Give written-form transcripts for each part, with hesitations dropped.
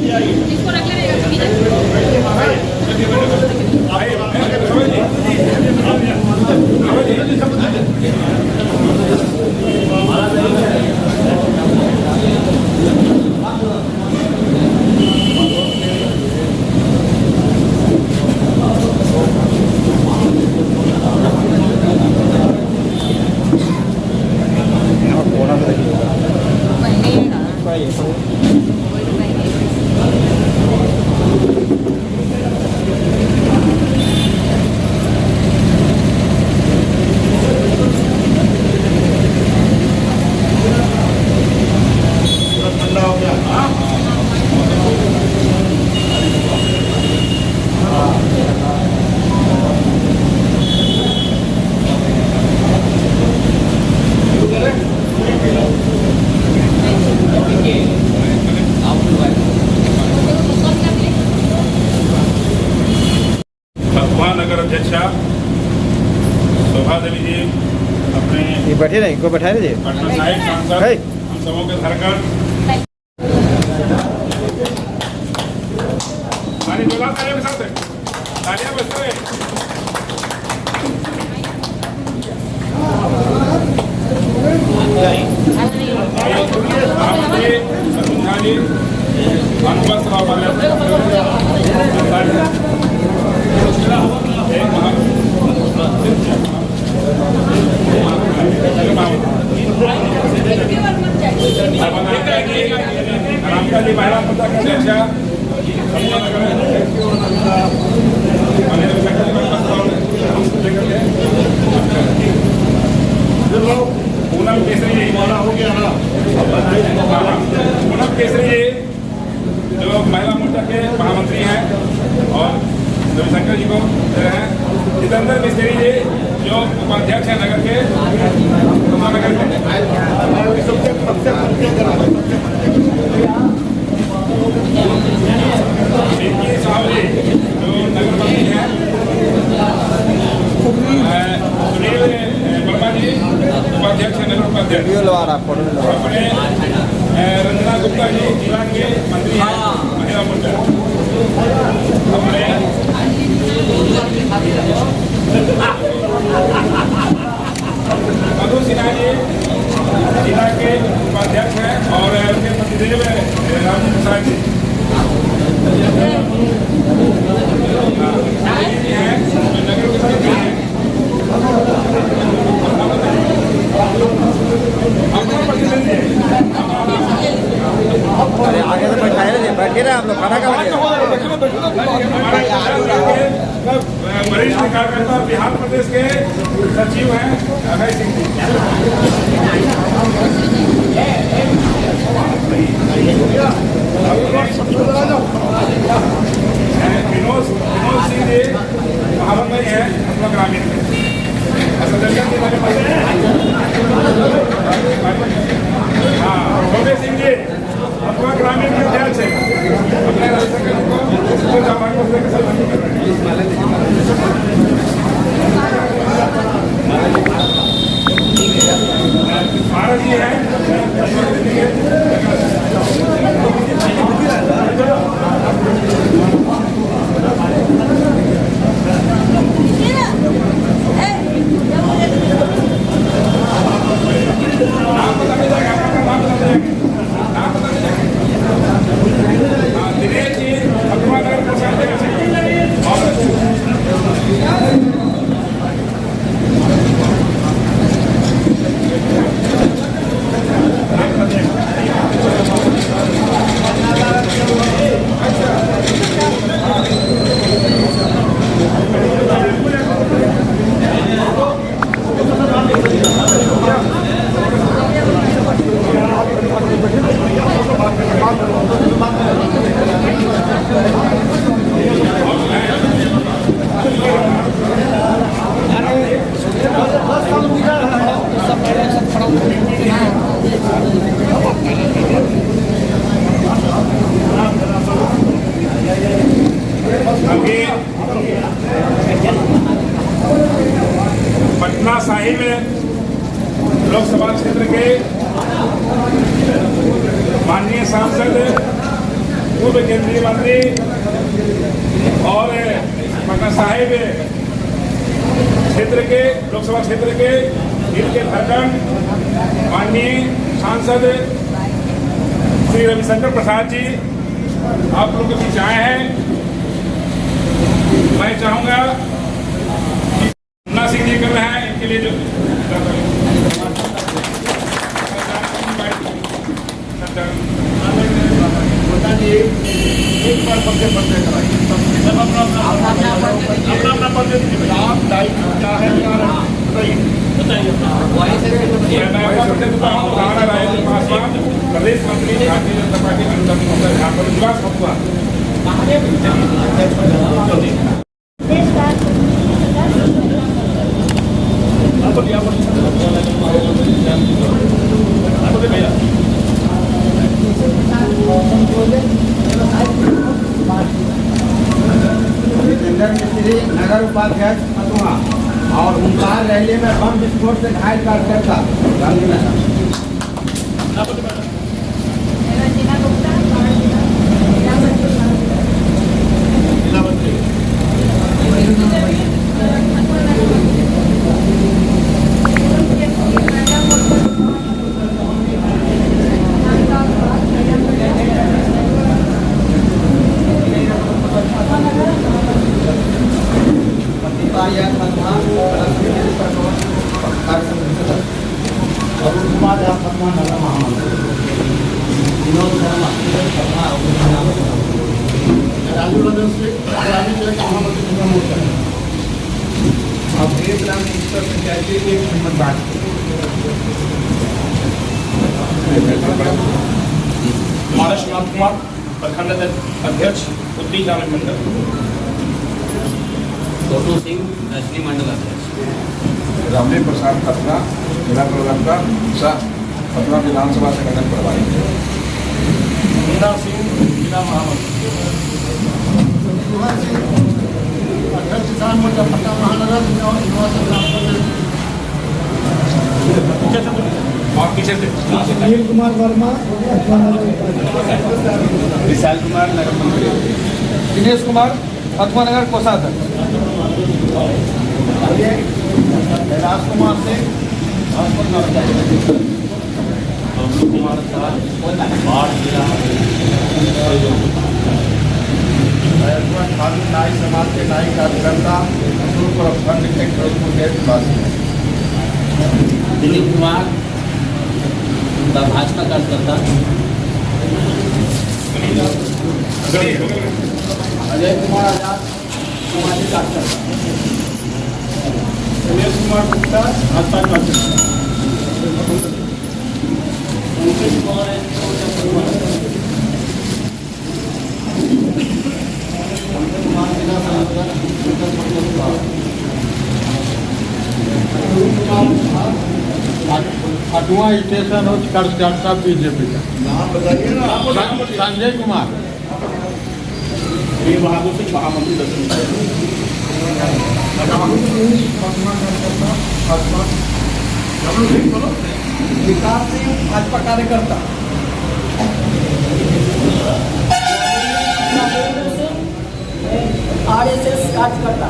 इसको रख नगर अध्यक्षा शोभा देवी जी अपने बैठे नहीं इनको बैठा दीजिए पटना साहिब सांसद हम सबों के धरकर सारी जोड़ा तालियों के साथ तालियां बजते हुए महिला मोर्चा के अध्यक्षा पूनम केसरी पूनम केसरी जो महिला मोर्चा के महामंत्री हैं और रविशंकर जी को हैं, जितेंद्र मिस्त्री जी जो उपाध्यक्ष हैं नगर के नगर के साहब जी जो नगर मंत्री हैं, सुनील वर्मा जी उपाध्यक्ष हैं नगर उपाध्यक्ष, अपने रंजना गुप्ता जी जिला के मंत्री हैं महिला मोर्चा, अपने मधु सिन्हा जी जिला के उपाध्यक्ष हैं और उनके पतिदेव रामजी प्रसाद जी नगर के मंत्री हैं। अरे आगे तो बैठाए रहे बैठे रहे आप लोग खाना खा रहे वरिष्ठ कार्यकर्ता बिहार प्रदेश के सचिव हैं अभय सिंह जी, विनोद सिंह जी महाबंदर हैं अपना ग्रामीण हाँ भव्य सिंह जी अपना ग्रामीण के अध्यक्ष है अपने महाराज जी हैं दिनेश जी अखबार नगर प्रशासन पटना साहिब लोकसभा क्षेत्र के माननीय सांसद पूर्व केंद्रीय मंत्री और पटना साहिब क्षेत्र के लोकसभा क्षेत्र के दिल के धड़कन माननीय सांसद श्री रविशंकर प्रसाद जी आप लोगों के बीच आए हैं। मैं चाहूंगा कि मुन्ना सिंह जी कर रहे हैं, इनके लिए जो एक बार परिचय कराइए, अपना परिचय दीजिए। आप दायित्व क्या है बताइए। पासवान प्रदेश मंत्री भारतीय जनता पार्टी विश्वास मथुआ। जितेंद्र मिस्त्री नगर उपाध्यक्ष मथुआ और ओंकार रैली में बम विस्फोट से घायल कार्यकर्ता गांधीनगर। अब एक लाख उत्तर पंचायती एक नंबर बात महाराष्ट्र कुमार प्रखंड अध्यक्ष उत्तरी ग्रामीण मंडल। छोटू सिंह दक्षिणी मंडल अध्यक्ष। रामदेव प्रसाद खतना जिला प्रवक्ता सह खतना विधानसभा संगठन प्रभारी। मुन्ना सिंह जिला महामंत्री। अध्यक्ष किसान मोर्चा पटना महानगर और पीछे से सुनील कुमार वर्मा, विशाल कुमार नगर मंत्री। दिनेश कुमार मथुआनगर कोषाध्यक्ष। राजकुमार सिंह, कुमार साहब बाढ़ जिला खाली नाई समाज के नाई कार्यकर्ता प्रखंड के फिरोजपुर गेट निवासी। दिलीप कुमार भाजपा कार्यकर्ता। अजय कुमार आजाद सामाजिक कार्यकर्ता। दिनेश कुमार गुप्ता भाजपा कार्यकर्ता। खटुआ स्टेशन उच्च कार्यकर्ता बीजेपी का। संजय कुमार बहादुर सिंह महामंत्री दक्षिण। विकास सिंह भाजपा कार्यकर्ता। RSS कार्यकर्ता।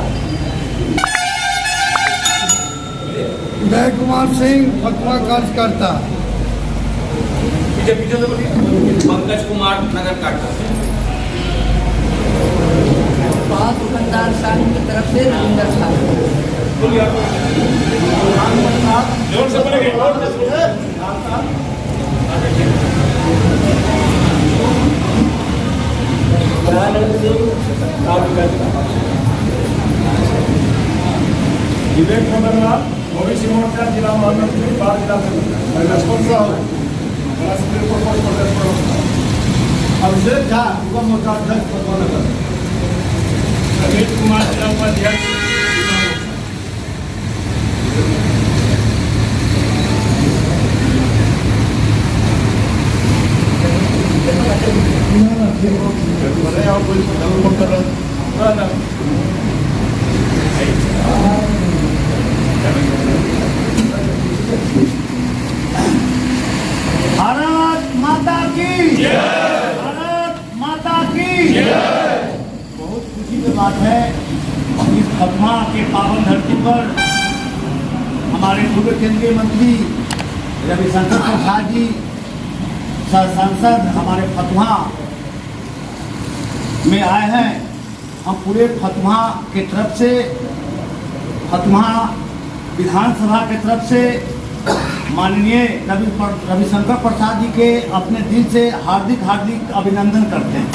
उदय कुमार सिंह फतवा कार्यकर्ता। पंकज कुमार नगर कार्यकर्ता। पांच दुकानदार संघ की तरफ से रविंदर साहब। जोर से बोलेंगे। विवेक मंगलवार ओबीसी मोर्चा जिला महामंत्री बाढ़ जिला अभिषेक झा युवा मोर्चा अध्यक्ष मथुआनगर। अमित कुमार जिला उपाध्यक्ष। भारत माता की भारत माता बहुत खुशी की बात है इस फतवा के पावन धरती पर हमारे पूर्व केंद्रीय मंत्री रविशंकर प्रसाद जी सांसद हमारे फतवा में आए हैं। हम पूरे फतवा के तरफ से, फतवा विधानसभा के तरफ से माननीय रविशंकर प्रसाद जी के अपने दिल से हार्दिक हार्दिक अभिनंदन करते हैं।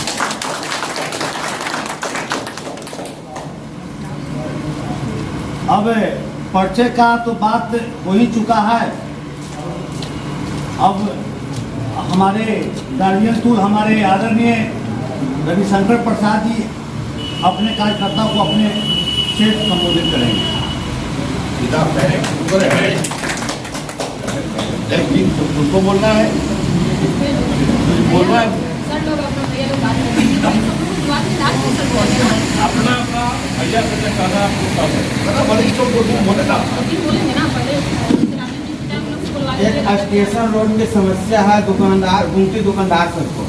अब पर्चे का तो बात हो ही चुका है। अब हमारे गार्जियन टूल हमारे आदरणीय रविशंकर प्रसाद जी अपने कार्यकर्ता को अपने से संबोधित करेंगे। उनको बोलना है, बोलना है। अपना भैया से कहना वरिष्ठों को बोले ना। एक स्टेशन रोड में समस्या है, दुकानदार घूमते दुकानदार सबको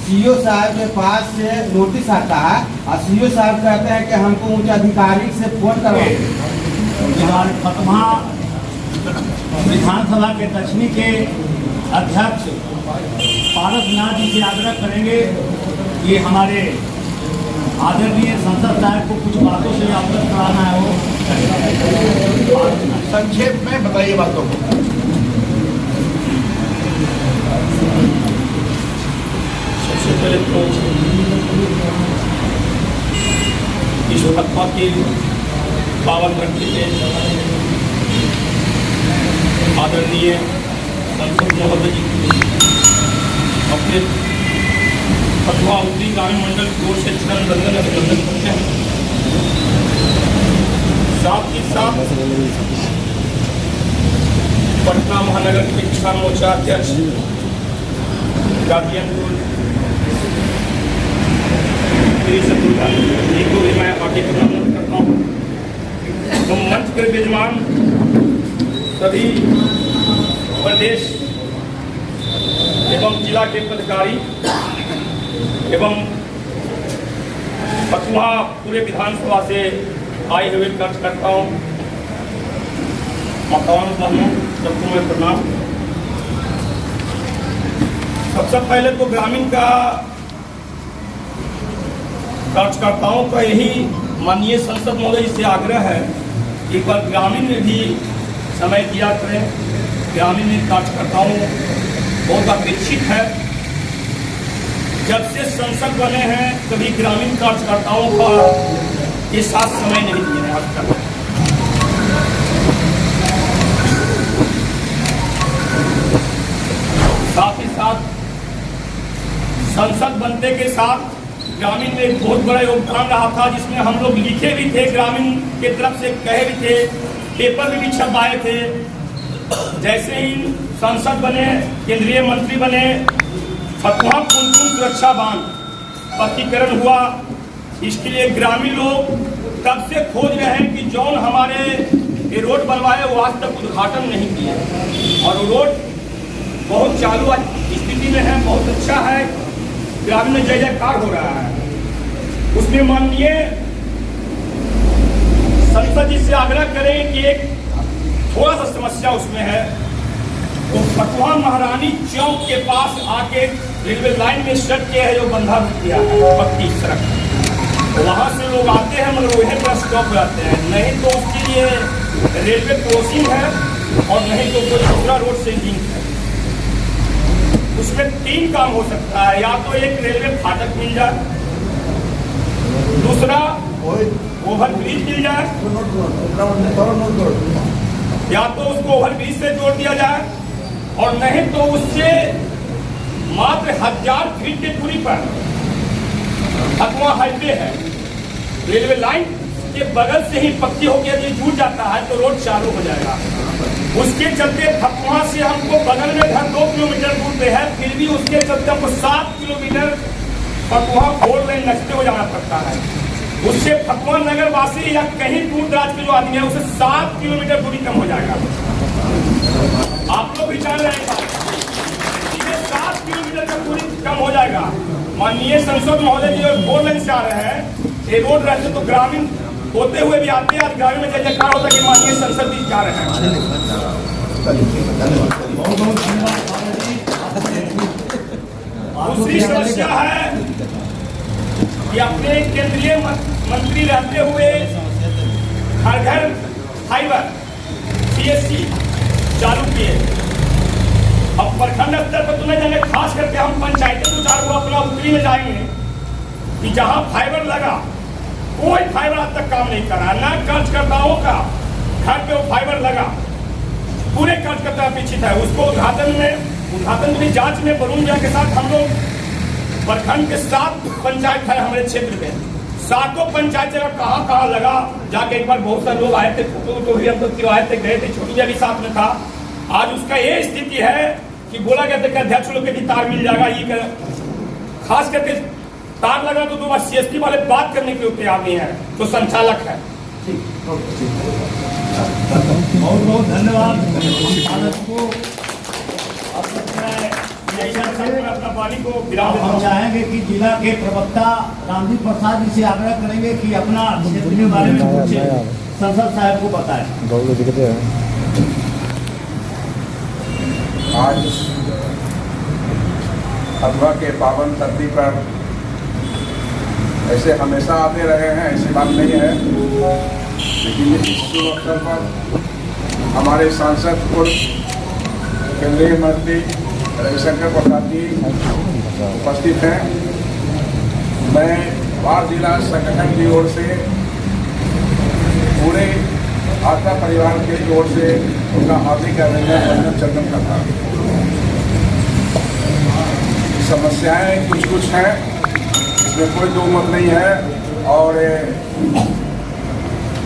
सीओ साहब के पास से नोटिस आता है और सीओ साहब कहते हैं कि हमको उच्च अधिकारी से फोन करवाओ। हमारे फतवा विधानसभा के दक्षिणी के अध्यक्ष पारसनाथ जी से आग्रह करेंगे कि हमारे आदरणीय संसद साहब को कुछ बातों से अवगत कराना है। वो संक्षेप में बताइए बातों को। सबसे पहले तो इस फतवा की पावन धरती पे आदरणीय संसद महोदय जी अपने फतवा उत्तरी ग्रामीण मंडल की ओर से चरण बंदन अभिनंदन करते हैं। साथ ही साथ पटना महानगर के किसान मोर्चा अध्यक्ष गार्जियन को भी मैं आगे अभिनंदन करता हूँ। तो मंच के विद्यमान सभी प्रदेश एवं जिला के पदाधिकारी एवं फतवा पूरे विधानसभा से आए हुए कार्यकर्ताओं, माताओं बहनों सबको मैं प्रणाम। सबसे पहले तो ग्रामीण का कार्यकर्ताओं का यही माननीय संसद महोदय से आग्रह है कि एक बार ग्रामीण में भी समय दिया करें। ग्रामीण में कार्यकर्ताओं बहुत अपेक्षित है। जब से संसद बने हैं कभी ग्रामीण कार्यकर्ताओं का के साथ समय नहीं दिए आज तक। साथ ही साथ संसद बनने के साथ ग्रामीण में एक बहुत बड़ा योगदान रहा था, जिसमें हम लोग लिखे भी थे, ग्रामीण के तरफ से कहे भी थे, पेपर में भी छपवाए थे। जैसे ही सांसद बने, केंद्रीय मंत्री बने, फतवा पुनपुन सुरक्षा बांध पक्कीकरण हुआ। इसके लिए ग्रामीण लोग तब से खोज रहे हैं कि जौन हमारे ये रोड बनवाए वो आज तक उद्घाटन नहीं किए और रोड बहुत चालू स्थिति में है, बहुत अच्छा है। ग्रामीण में जय जयकार हो रहा है। उसमें माननीय संसद जी से आग्रह करें कि एक थोड़ा सा समस्या उसमें है, तो फतवा महारानी चौक के पास आके रेलवे लाइन में सड़क के है जो बंधा किया है पक्की सड़क, तो वहाँ से लोग आते हैं मगर वहीं पर स्टॉप रहते हैं। नहीं तो उसके लिए रेलवे क्रॉसिंग है और नहीं तो कोई दूसरा रोड से लिंक है। उसमें 3 काम हो सकता है, या तो एक रेलवे फाटक मिल जाए, दूसरा ओवरब्रिज मिल जाए, या तो उसको ओवरब्रिज से जोड़ दिया जाए और नहीं तो उससे मात्र 1000 फीट की दूरी पर फतवा हाईवे है, रेलवे लाइन के बगल से ही पक्की होकर यदि जुड़ जाता है तो रोड चालू हो जाएगा। उसके चलते फतवा से हमको बगल में घर 2 किलोमीटर दूर पे है, फिर भी उसके चलते हमको 7 किलोमीटर फतवा 4 लेन नचते हुए जाना पड़ता है। उससे फतवा नगर वासी या कहीं दूर दराज के जो आदमी है उसे 7 किलोमीटर दूरी कम हो जाएगा। आप लोग भी जान रहे हैं 7 किलोमीटर का दूरी कम हो जाएगा। माननीय सांसद महोदय जी जो 4 लेन से आ रहे हैं, ये रोड रहते तो ग्रामीण होते हुए भी आते हैं, आज ग्रामीण में जय जयकार होता है कि माननीय संसद जी जा रहे हैं। बहुत बहुत धन्यवाद बाबा जी। दूसरी समस्या है कि अपने केंद्रीय मंत्री रहते हुए घर घर फाइबर CSC चालू किए। अब प्रखंड स्तर पर तो नहीं जाएंगे, खास करके हम पंचायतें 2-4 को अपना उत्तरी में जाएंगे कि जहां फाइबर लगा कोई फाइबर आज तक काम नहीं कर रहा, न कार्यकर्ताओं का घर पे वो फाइबर लगा, पूरे कार्यकर्ता अपेक्षित है। उसको उद्घाटन की जांच में वरुण जैन के साथ हम लोग प्रखंड के 7 पंचायत है हमारे क्षेत्र में, 7 पंचायत जगह कहाँ लगा, जाके एक बार बहुत सारे लोग आए थे, फोटो भी हम लोग आए थे, गए थे, छोटू भी साथ में था। आज उसका ये स्थिति है कि बोला गया था कि अध्यक्ष लोग के भी तार मिल जाएगा, ये खास करके तार लगा तो 2 बार CSP वाले बात करने के लिए तैयार नहीं है, तो संचालक है। बहुत बहुत धन्यवाद को। अपना पानी को विराम हम चाहेंगे कि जिला के प्रवक्ता रामजी प्रसाद जी से आग्रह करेंगे कि अपना क्षेत्र के बारे में कुछ संसद साहब को बताएं। आज खतवा के पावन धरती पर ऐसे हमेशा आते रहे हैं, ऐसी बात नहीं है, लेकिन इस शुभ अवसर पर हमारे सांसद केंद्रीय मंत्री रविशंकर प्रसाद जी उपस्थित हैं। मैं बाढ़ जिला संगठन की ओर से पूरे आस्था परिवार की ओर से उनका हार्दिक अभिनंदन चंदन करता हूँ। समस्याएं कुछ हैं, इसमें कोई दो मत नहीं है, और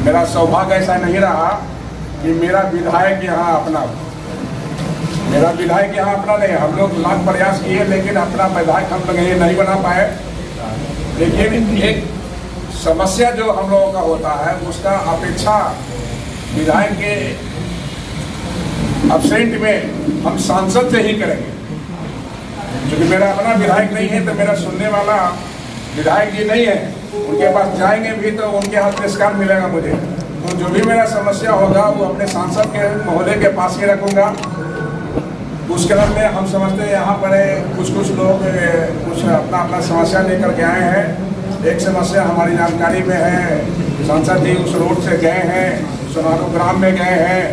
मेरा सौभाग्य ऐसा नहीं रहा कि मेरा विधायक यहाँ अपना नहीं। हम लोग लाख प्रयास किए, लेकिन अपना विधायक हम लोग ये नहीं बना पाए। लेकिन एक समस्या जो हम लोगों का होता है, उसका अपेक्षा विधायक के अब्सेंट में हम सांसद से ही करेंगे। क्योंकि मेरा अपना विधायक नहीं है, तो मेरा सुनने वाला विधायक जी नहीं है, उनके पास जाएंगे भी तो उनके हाथ पुरस्कार मिलेगा मुझे। तो जो भी मेरा समस्या होगा वो अपने सांसद के महोदय के पास ही रखूंगा। उस क्रम में हम समझते हैं यहाँ पर कुछ लोग कुछ अपना समस्या लेकर के आए हैं। एक समस्या हमारी जानकारी में है, सांसद जी उस रोड से गए हैं, सोनारू ग्राम में गए हैं।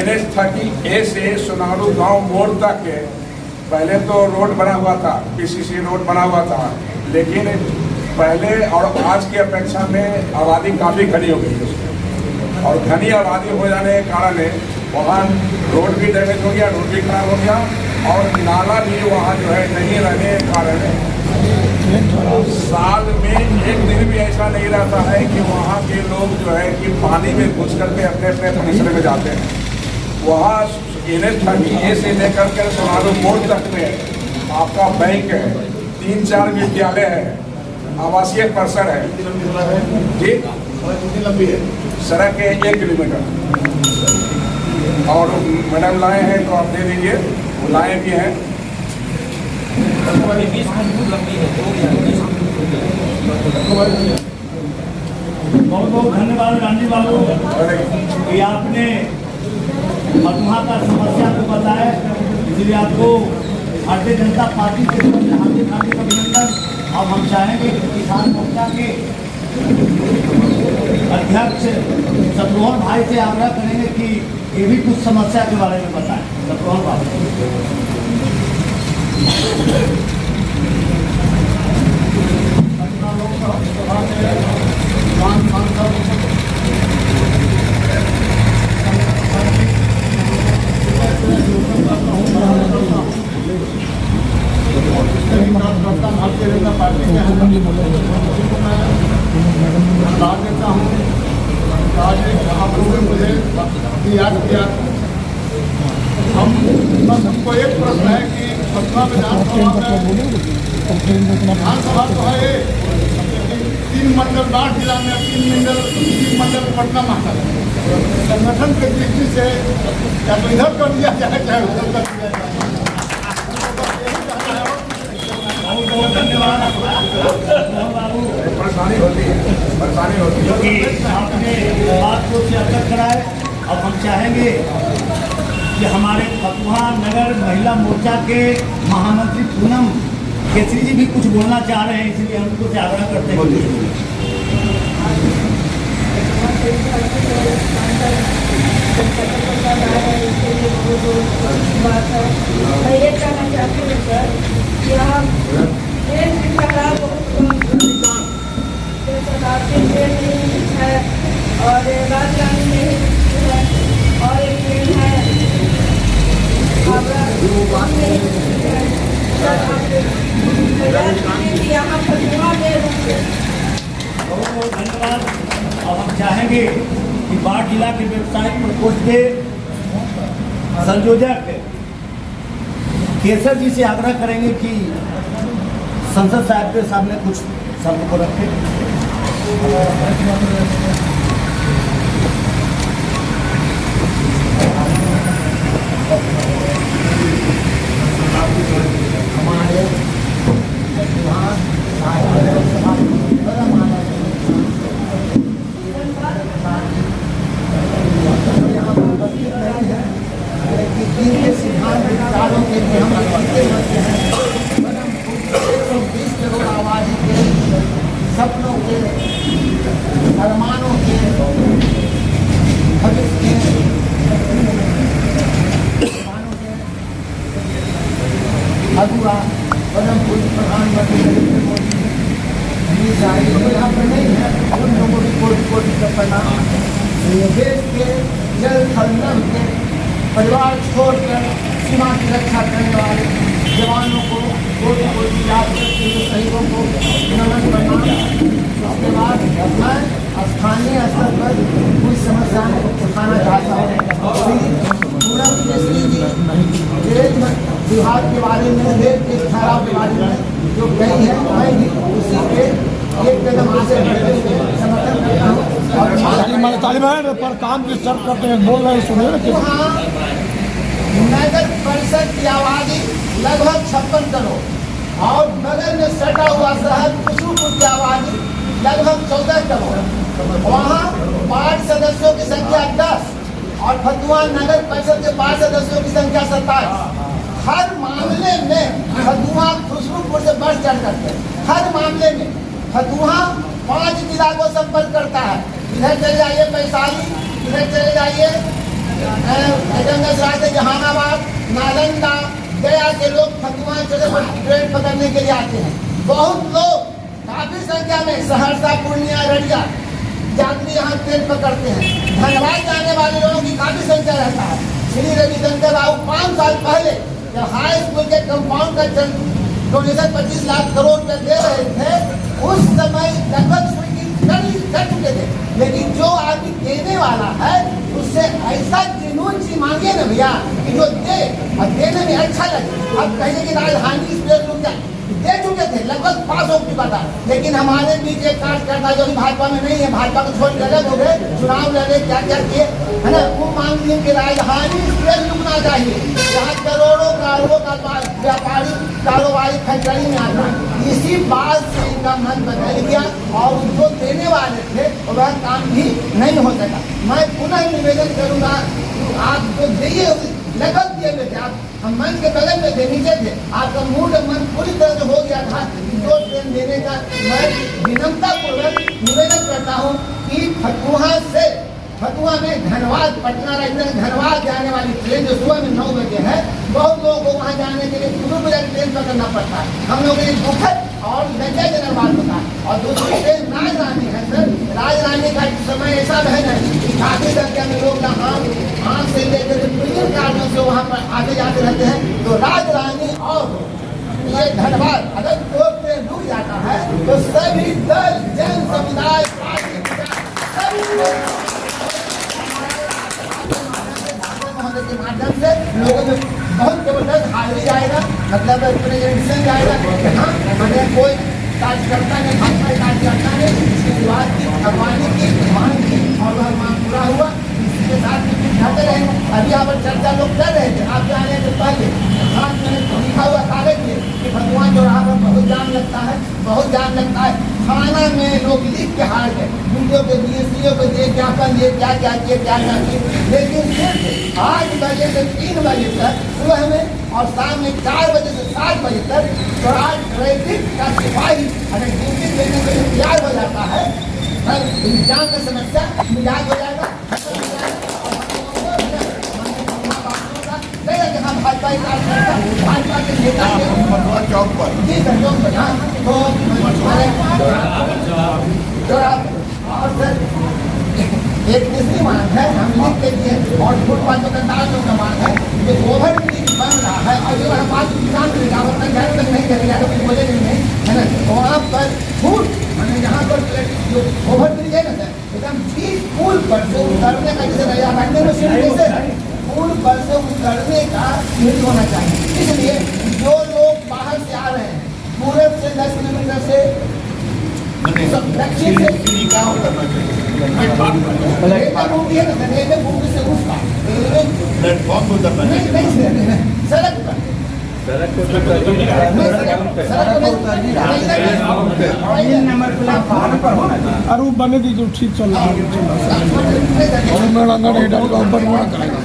NH 30A से सोनारू गांव मोड़ तक पहले तो रोड बना हुआ था, PCC रोड बना हुआ था, लेकिन पहले और आज की अपेक्षा में आबादी काफ़ी घनी हो गई है उसमें, और घनी आबादी हो जाने के कारण वहाँ रोड भी डैमेज हो गया, रोड भी खराब हो गया, और नाला भी वहाँ जो है नहीं रहने के कारण साल में एक दिन भी ऐसा नहीं रहता है कि वहाँ के लोग जो है कि पानी में घुस करके अपने फंसने में जाते हैं। वहाँ NH 30A से लेकर के सोनारू मोड़ तक में आपका बैंक है, 3-4 विद्यालय है, आवासीय परिसर है जी, सड़क है 1 किलोमीटर। और मैडम लाए हैं तो आप दे दीजिए, लाए भी हैं। बहुत बहुत धन्यवाद गांधी बाबू कि आपने मधुमा का समस्या को बताया, इसलिए आपको भारतीय जनता पार्टी के तरफ से हार्दिक अभिनंदन। अब हम चाहेंगे कि किसान मोर्चा के अध्यक्ष शत्रुघ्न भाई से आग्रह करेंगे कि ये भी कुछ समस्या के बारे में बताएं। शत्रुघ्न भाई। देता हूँ आज आप लोगों ने मुझे याद किया। हमको एक प्रश्न है कि पटना विधानसभा तो है 3 मंडल बाढ़ जिला में, 3 मंडल पटना महानगर। संगठन के दृष्टि से या तो इधर कर दिया जाए चाहे उधर कर दिया जाए। बहुत बहुत धन्यवाद मोहन बाबू, परेशानी होती है, परेशानी होती है। जो कि आपने बात को से अवगत कराए। अब हम चाहेंगे कि हमारे फतुहा नगर महिला मोर्चा के महामंत्री पूनम केसरी जी भी कुछ बोलना चाह रहे हैं, इसलिए हम उनको आग्रह करते हैं। मैं ये कहना चाहती हूँ सर कि हम ट्रेन की खराब शताब्दी ट्रेन नहीं है और राजधानी नहीं है और एक ट्रेन है यहाँ फतुहा में बहुत बहुत धन्यवाद। अब हम चाहेंगे कि बाढ़ जिला के वेबसाइट प्रकोष्ठ के संयोजक केसर जी से आग्रह करेंगे कि संसद साहब के सामने कुछ शब्द को रखें। सपनों के, अरमानों के, भविष्य के, अगुआ परम पूज्य प्रधानमंत्री नरेंद्र मोदी जी यहाँ पर नहीं है, उन लोगों की कोटि कोटि का प्रणाम। देश के जल थल नभ के परिवार छोड़कर सीमा की रक्षा करने वाले जवानों को कोटि कोटि याद करते हुए शहीदों को नमन प्रणाम। उसके बाद मैं स्थानीय स्तर पर कुछ समस्याएं उठाना चाहता हूँ। पूनम केसरी जी रेल विभाग के बारे में, रेल के ठहराव के बारे में जो कही है, मैं भी उसी के एक कदम आगे बढ़ते हुए समर्थन करता हूँ। तालिबान पर काम की शर्त करते हैं, बोल रहे हैं, सुनिए। वहाँ नगर परिषद की आबादी लगभग 56 करोड़ और नगर में सटा हुआ शहर खुशबूपुर की आबादी लगभग 14 करोड़। वहाँ वार्ड सदस्यों की संख्या 10 और फतुहा नगर परिषद के वार्ड सदस्यों की संख्या 27। हर मामले में फतुहा खुशबूपुर से बढ़ चढ़ करके हर मामले में फतुहा 5 जिला को संपर्क करता है। इधर चले जाइए वैशाली, इधर चले जाइए से जहानाबाद, नालंदा, गया के लोग फतुहा ट्रेन पकड़ने के लिए आते हैं। बहुत लोग काफी संख्या में सहरसा, पूर्णिया, रड़िया यात्री यहाँ ट्रेन पकड़ते हैं। धनबाद जाने वाले लोगों की काफी संख्या रहता है। श्री रविशंकर बाबू 5 साल पहले जब हाई स्कूल के कंपाउंड का डोनेशन 25 लाख करोड़ रुपए दे रहे थे, उस समय लगभग कर चुके थे। लेकिन जो आदमी देने वाला है उससे ऐसा जेन्युइन चीज मांगे ना भैया कि जो दे और देने में अच्छा लगे। अब कहिए कि राजधानी एक्सप्रेस रुक जाए, दे चुके थे, लगभग पास हो चुका था। लेकिन हमारे बीच एक कार्यकर्ता जो भी भाजपा में नहीं है, भाजपा को छोड़ अलग हो गए, चुनाव लड़े, क्या क्या किए है ना, वो मांग लिए कि राजधानी एक्सप्रेस रुकना चाहिए। जहाँ करोड़ों कारों का व्यापारी कारोबारी फैक्ट्री में आता है। इसी बात से इनका मन बदल गया और जो देने वाले थे वह काम भी नहीं हो सका। मैं पुनः निवेदन करूंगा, आप जो दिए लगभग दिए हुए थे, आप हम मन के बगल में थे, नीचे थे, आपका मूड मन पूरी तरह से हो गया था जो ट्रेन देने का। मैं विनम्रता पूर्वक निवेदन करता हूँ कि फतुहा में धनबाद, पटना राजधानी धनबाद जाने वाली ट्रेन जो सुबह में 9 बजे है, बहुत लोगों को वहाँ जाने के लिए पूर्व बजे ट्रेन पकड़ना पड़ता है। हम लोगों के लिए दुखद और लज्जाजनक बात होता है। और दूसरी ट्रेन राजधानी है सर, राजधानी का समय ऐसा है नहीं कि काफी संख्या में लोग आँख से लेकर विभिन्न कारणों से वहाँ पर आते जाते रहते हैं। तो राजधानी और ये धनबाद अगर कोई ट्रेन रुक जाता है तो सभी दल, जन समुदाय, पार्टी के माध्यम से लोगों में बहुत जबरदस्त हाजिरी आएगा, मतलब प्रेजेंटेशन जाएगा कि हाँ हमें कोई कार्यकर्ता ने, भाजपा कार्यकर्ता ने इसके विवाद की, अगवानी की, मांग की और वह मांग पूरा हुआ। इसके साथ समझाते रहे। अभी यहाँ पर चर्चा लोग कर रहे थे आप आने से पहले, हाँ लिखा हुआ कागज में कि भगवान चौराहा पर बहुत जाम लगता है, बहुत जाम लगता है। थाना में लोग लिख के हार गए, वीडियो के दिए, सीओ को दिए, ज्ञापन दिए, क्या क्या किए, क्या क्या किए। लेकिन सिर्फ 8 बजे से 3 बजे तक सुबह में और शाम में 4 बजे से 7 बजे तक चौराहा ट्रैफिक का सिपाही अगर ड्यूटी देने के लिए तैयार हो जाता है, जाम का समस्या मिजाज हो जाएगा। भाजपा के नेता चौक पर जी सर, चौक पर हाँ तो और सर एक तीसरी मांग है, हम लिख के दिए और फुटपाथ दुकानदार का मांग है जो ओवर ब्रिज बन रहा है और जो हमारे पास किसान तक नहीं चलेगा तो कुछ बोलेंगे नहीं है ना। वहाँ पर फूट मैंने यहाँ पर जो ओवर ब्रिज है ना सर, एकदम ठीक पुल पर से उतरने का जैसे नया बनने में कैसे पुल पर से उतरने का सीढ़ी होना चाहिए। इसलिए जो लोग बाहर से आ रहे हैं पूरब से 10 किलोमीटर से दक्षिण से कहाँ उतरना चाहिए, प्लेटफॉर्म पर उतरना चाहिए, सड़क पर। और वो बने दी जो ठीक चल रहा है और मेरा ना नहीं डाल ऊपर में करेगा।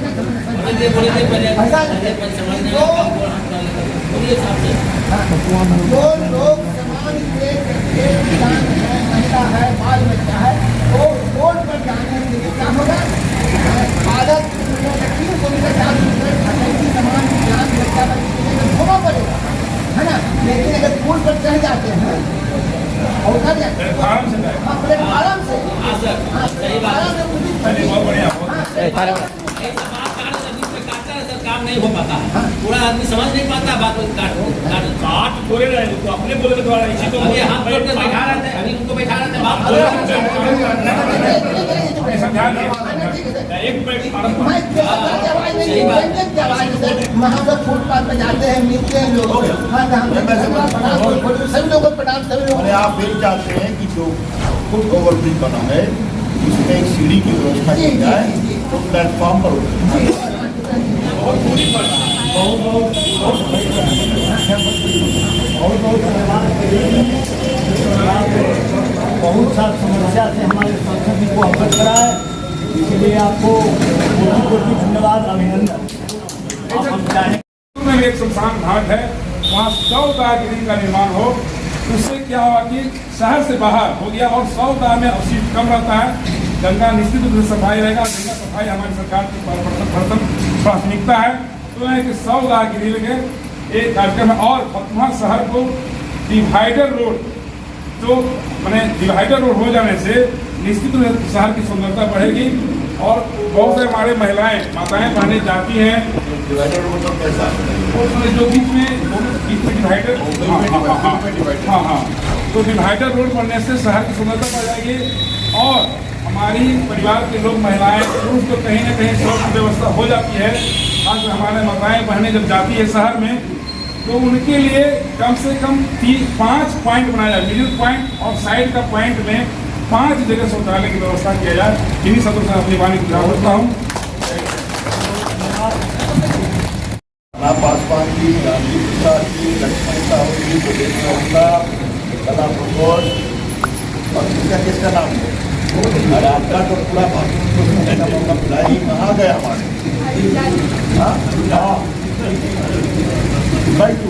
जो लोग समान महिला है, बाल बच्चा है, वो रोड पर जाने के लिए क्या होगा, आदत समान बच्चा घूमना पड़ेगा है ना। लेकिन अगर पुल पर चढ़ जाते हैं और उतर जाते हैं आराम से आराम से बहुत बढ़िया काम नहीं हो पाता है, पूरा आदमी समझ नहीं पाता बात को। बात बोले रहे तो अपने बोले तो थोड़ा इसी को अभी हाथ जोड़ के बैठा रहते हैं, अभी उनको बैठा रहते हैं, बात बोल रहे हैं। समझा एक मिनट वहाँ पर फुटपाथ पे जाते हैं, मिलते हैं लोग, सभी लोगों को प्रणाम, सभी लोग। आप फिर चाहते हैं कि जो फुट ओवर ब्रिज बना है उसमें एक सीढ़ी की व्यवस्था की जाए तो प्लेटफॉर्म पर बहुत सारी समस्या से हमारे सांसद जी को अवगत कराए, इसलिए आपको बहुत बहुत धन्यवाद, अभिनंदन। अब हम चाहें में एक सुनसान घाट है, वहाँ 100 दाह गिरी का निर्माण हो, उससे क्या हुआ कि शहर से बाहर हो गया और 100 दाह में अवशिष्ट कम रहता है। गंगा निश्चित रूप से सफाई रहेगा, गंगा सफाई हमारी सरकार की प्रथम प्राथमिकता है। तो है कि 100 दाह गिरी लगे एक कार्यक्रम है। और फतुहा शहर को डिवाइडर रोड जो मैंने डिवाइडर रोड हो जाने से निश्चित रूप से शहर की सुंदरता बढ़ेगी और बहुत से हमारे महिलाएं माताएं बहनें जाती हैं डिवाइडर रोड तो कैसा जो बीच में डिवाइडर हाँ तो डिवाइडर रोड बनने से शहर की सुंदरता बढ़ जाएगी और हमारी परिवार के लोग महिलाएं पुरुष तो कहीं ना कहीं शौच की व्यवस्था हो जाती है। आज हमारे माताएं बहनें जब जाती है शहर में तो उनके लिए कम से कम 5 पॉइंट बनाया जाए, मिडिल पॉइंट और साइड का पॉइंट में 5 जगह शौचालय की व्यवस्था किया जाए। इन्हीं सबों से अपनी वाणी विराम करता हूँ। पासवान की, गांधी प्रसाद की, लक्ष्मण साहब की, प्रदेश महिला कला प्रकोष्ठ और किसका नाम है और आपका तो पूरा भाई कहाँ गए हमारे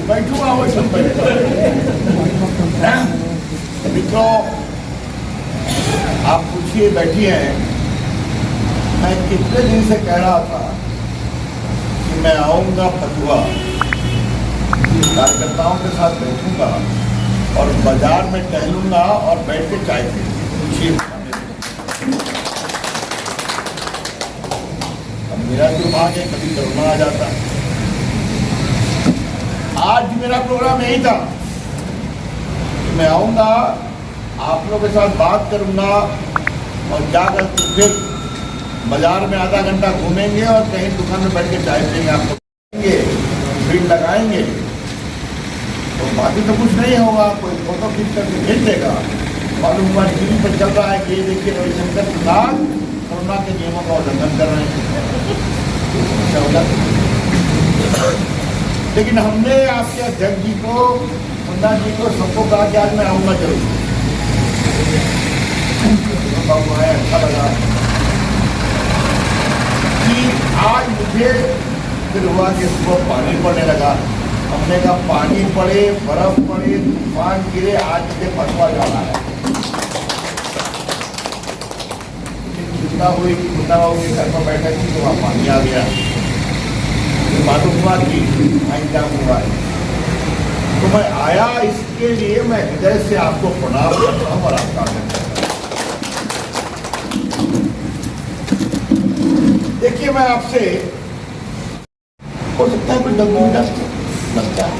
बैठू आओ सब मित्रों, आप पूछिए बैठी हैं। मैं कितने दिन से कह रहा था कि मैं आऊँगा फतुहा, कार्यकर्ताओं के साथ बैठूंगा और बाजार में टहलूंगा और बैठ के चाय पीऊंगा। मेरा दुर्भाग्य है कभी कोरोना आ जाता। आज मेरा प्रोग्राम यही था कि मैं आऊँगा, आप लोगों के साथ बात करूँगा और जाकर फिर बाजार में आधा घंटा घूमेंगे और कहीं दुकान में बैठ के चाय पिएंगे, आपको भीड़ लगाएंगे तो बाकी तो कुछ नहीं होगा। कोई फोटो खींच करके भेज देगा, मालूम हुआ टीवी पर चल रहा है कि ये देखिए रविशंकर प्रसाद कोरोना के नियमों का उल्लंघन कर रहे हैं। समस्या हो जाती है। लेकिन हमने आपके अध्यक्ष जी को, मुन्ना जी को, सबको कहा कि आज मैं आऊँगा जरूर। बाबू आए, अच्छा लगा कि आज मुझे फिर हुआ कि सुबह पानी पड़ने लगा। हमने कहा पानी पड़े, बर्फ पड़े, तूफान गिरे, आज मुझे फतवा जाना है। चिंता हुई कि मुन्ना बाबू के घर पर बैठे थी तो वहाँ पानी आ गया। मालूम हुआ कि भाई क्या हुआ है। तो मैं आया, इसके लिए मैं हृदय से आपको प्रणाम करता हूँ और आपका देखिए, मैं आपसे हो सकता है कोई डर लगता है।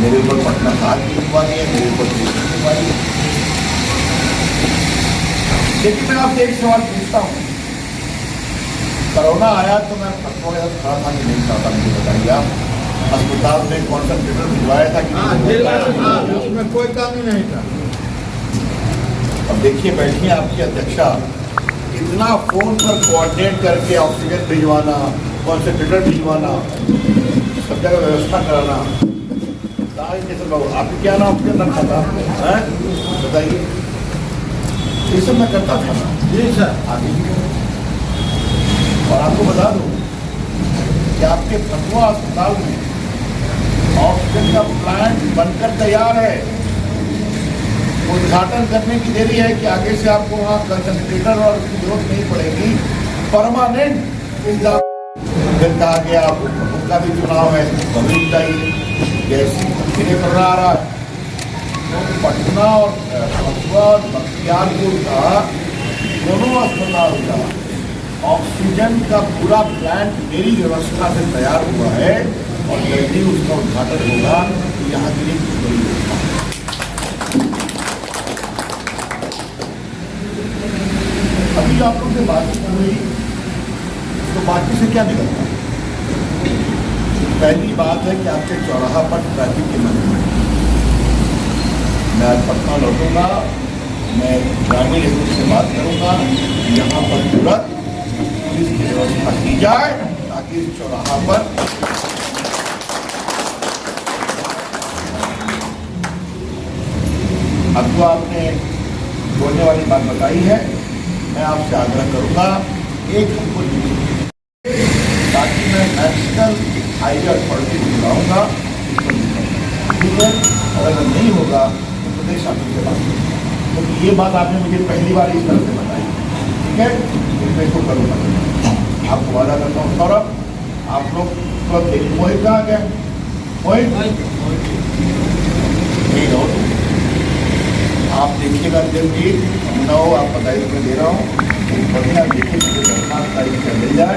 मेरे ऊपर पटना साहब की बीमारी है, मेरे ऊपर बीमारी है। लेकिन मैं आपसे एक सवाल पूछता हूँ। कोरोना आया तो मैं फतवा के साथ खड़ा था कि नहीं चाहता, मुझे बताइए आप। अस्पताल में कॉन्सेंट्रेटर भिजवाया था कि उसमें कोई कमी नहीं था। अब देखिए, बैठिए आपकी अध्यक्षा, इतना फोन पर कोऑर्डिनेट करके ऑक्सीजन भिजवाना, कॉन्सेंट्रेटर भिजवाना, सब जगह व्यवस्था कराना। बाबू आपके क्या नाम ऑक्सीजन रखा था, बताइए। ये सब मैं करता था जी सर। आगे और आपको बता दूं कि आपके फतवा अस्पताल में ऑक्सीजन का प्लांट बनकर तैयार है। उद्घाटन करने की देरी है कि आगे से आपको वहाँ कंसंट्रेटर और उसकी जरूरत नहीं पड़ेगी। परमानेंट इंतजाम फिर कहा गया। उनका भी चुनाव है, कभी चाहिए जैसी फिर करना आ रहा है। तो पटना और फतवा और बख्तियारपुर का दोनों अस्पताल का ऑक्सीजन का पूरा प्लांट मेरी व्यवस्था से तैयार हुआ है और जल्दी उसका उद्घाटन होगा। तो यहाँ के लिए बड़ी व्यवस्था है। अभी आप लोग से बातचीत हुई तो बातचीत से क्या निकलता है? पहली बात है कि आपके चौराहा पर ट्रैफिक की मैनेजमेंट। मैं आज पटना लौटूंगा, मैं ग्रामीण स्कूल से बात करूंगा, यहाँ पर तुरंत पुलिस की व्यवस्था की जाए ताकि इस चौराहा पर अब तो आपने बोलने वाली बात बताई है। मैं आपसे आग्रह करूंगा, एक हमको ताकि मैं नेशनल हाईवे अथॉरिटी को बुलाऊंगा, ठीक है। और अगर नहीं होगा तो प्रदेश शासन से बात करूँगा, क्योंकि ये बात आपने मुझे पहली बार इस तरह से बताई, ठीक है। मैं इसको करूँगा, आपको वादा करता हूँ। सौरभ, आप लोग मोहित कहाँ गए? मोहित नहीं हो, आप देखिएगा जल्दी न हो, आप बताइए मैं दे रहा हूँ। बढ़िया देखिए तारीख से मिल जाए,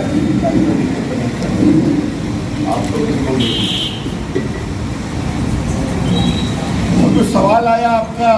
आप लोग इसको जो सवाल आया आपका